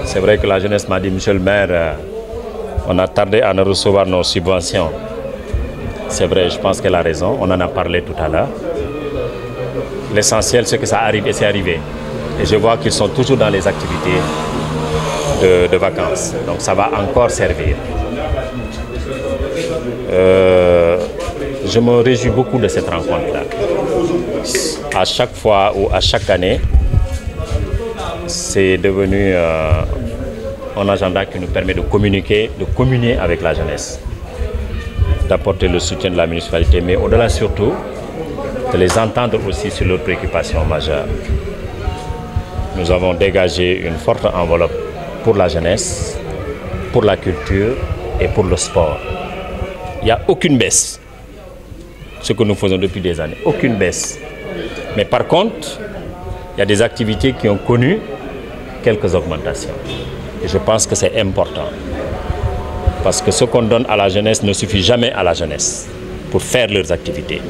C'est vrai que la jeunesse m'a dit, monsieur le maire, on a tardé à nous recevoir nos subventions. C'est vrai, je pense qu'elle a raison, on en a parlé tout à l'heure. L'essentiel, c'est que ça arrive et c'est arrivé. Et je vois qu'ils sont toujours dans les activités de vacances. Donc ça va encore servir. Je me réjouis beaucoup de cette rencontre-là. À chaque fois ou à chaque année, c'est devenu un agenda qui nous permet de communiquer, de communier avec la jeunesse, d'apporter le soutien de la municipalité, mais au-delà surtout, de les entendre aussi sur leurs préoccupations majeures. Nous avons dégagé une forte enveloppe pour la jeunesse, pour la culture et pour le sport. Il n'y a aucune baisse. Ce que nous faisons depuis des années, aucune baisse. Mais par contre, il y a des activités qui ont connu quelques augmentations. Et je pense que c'est important. Parce que ce qu'on donne à la jeunesse ne suffit jamais à la jeunesse pour faire leurs activités.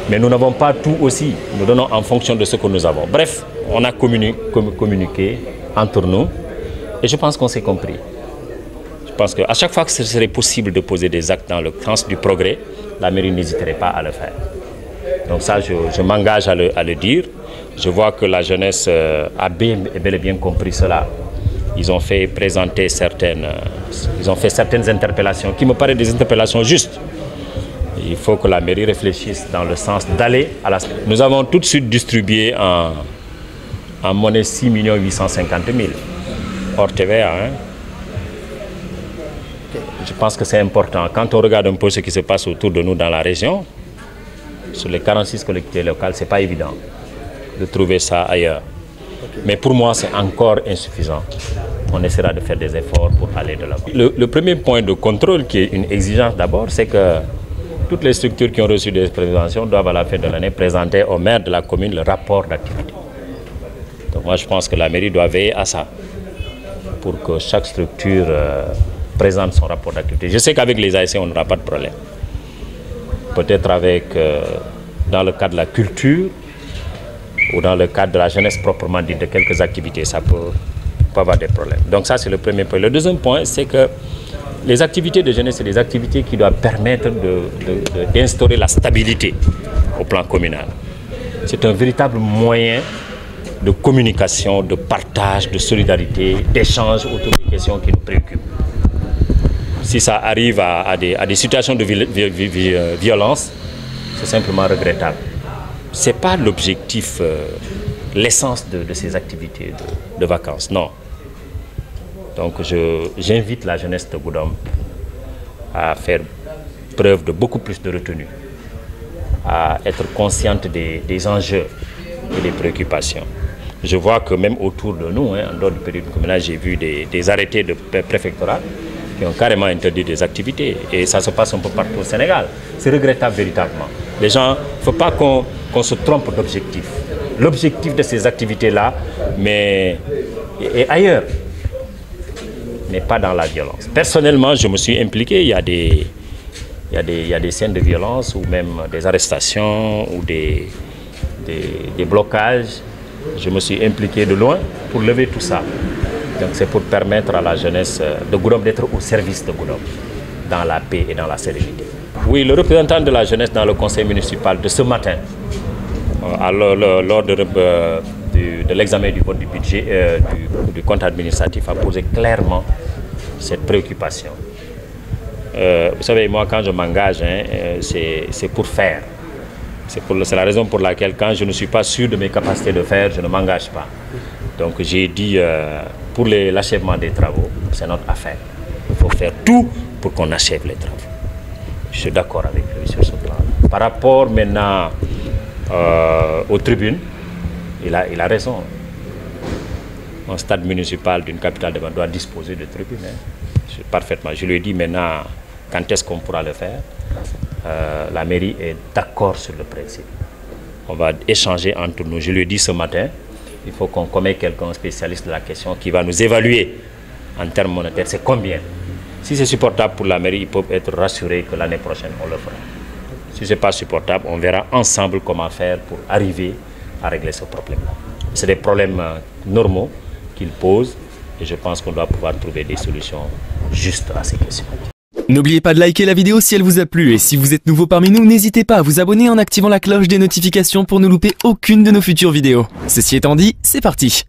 Mais nous n'avons pas tout aussi. Nous donnons en fonction de ce que nous avons. Bref, on a communiqué entre nous et je pense qu'on s'est compris. Je pense qu'à chaque fois que ce serait possible de poser des actes dans le sens du progrès, la mairie n'hésiterait pas à le faire. Donc ça, je m'engage à le dire. Je vois que la jeunesse a bel et bien compris cela. Ils ont fait présenter certaines interpellations qui me paraissent des interpellations justes. Il faut que la mairie réfléchisse dans le sens d'aller à la... Nous avons tout de suite distribué en monnaie 6 850 000 hors TVA. Hein. Je pense que c'est important. Quand on regarde un peu ce qui se passe autour de nous dans la région, sur les 46 collectivités locales, ce n'est pas évident de trouver ça ailleurs. Mais pour moi, c'est encore insuffisant. On essaiera de faire des efforts pour aller de l'avant. Le premier point de contrôle, qui est une exigence d'abord, c'est que toutes les structures qui ont reçu des préventions doivent à la fin de l'année présenter au maire de la commune le rapport d'activité. Donc moi, je pense que la mairie doit veiller à ça, pour que chaque structure présente son rapport d'activité. Je sais qu'avec les ASC, on n'aura pas de problème. Peut-être dans le cadre de la culture, ou dans le cadre de la jeunesse proprement dite, de quelques activités, ça peut avoir des problèmes. Donc ça, c'est le premier point. Le deuxième point, c'est que les activités de jeunesse, c'est des activités qui doivent permettre d'instaurer la stabilité au plan communal. C'est un véritable moyen de communication, de partage, de solidarité, d'échange autour des questions qui nous préoccupent. Si ça arrive à des situations de violence, c'est simplement regrettable. Ce n'est pas l'objectif, l'essence de ces activités de vacances, non. Donc j'invite la jeunesse de Goudomp à faire preuve de beaucoup plus de retenue, à être consciente des enjeux et des préoccupations. Je vois que même autour de nous, hein, en dehors du période communal, j'ai vu des arrêtés de préfectorat qui ont carrément interdit des activités. Et ça se passe un peu partout au Sénégal. C'est regrettable véritablement. Les gens, il ne faut pas qu'on se trompe d'objectif. L'objectif de ces activités-là, mais est ailleurs, mais pas dans la violence. Personnellement, je me suis impliqué. Il y a des scènes de violence ou même des arrestations ou des blocages. Je me suis impliqué de loin pour lever tout ça. Donc c'est pour permettre à la jeunesse de Goudomp d'être au service de Goudomp, dans la paix et dans la sérénité. Oui, le représentant de la jeunesse dans le conseil municipal de ce matin, lors de l'examen du vote du budget, du compte administratif, a posé clairement cette préoccupation. Vous savez, moi, quand je m'engage, hein, c'est pour faire. C'est la raison pour laquelle, quand je ne suis pas sûr de mes capacités de faire, je ne m'engage pas. Donc j'ai dit, pour l'achèvement des travaux, c'est notre affaire. Il faut faire tout pour qu'on achève les travaux. Je suis d'accord avec lui sur ce plan. Par rapport maintenant aux tribunes, il a raison. Un stade municipal d'une capitale doit disposer de tribunes. Hein. Parfaitement. Je lui ai dit maintenant, quand est-ce qu'on pourra le faire? La mairie est d'accord sur le principe. On va échanger entre nous. Je lui ai dit ce matin, il faut qu'on commette quelqu'un spécialiste de la question qui va nous évaluer en termes monétaires. C'est combien? Si c'est supportable pour la mairie, ils peuvent être rassurés que l'année prochaine, on le fera. Si ce n'est pas supportable, on verra ensemble comment faire pour arriver à régler ce problème-là. C'est des problèmes normaux qu'ils posent Et je pense qu'on doit pouvoir trouver des solutions justes à ces questions. N'oubliez pas de liker la vidéo si elle vous a plu et si vous êtes nouveau parmi nous, n'hésitez pas à vous abonner en activant la cloche des notifications pour ne louper aucune de nos futures vidéos. Ceci étant dit, c'est parti!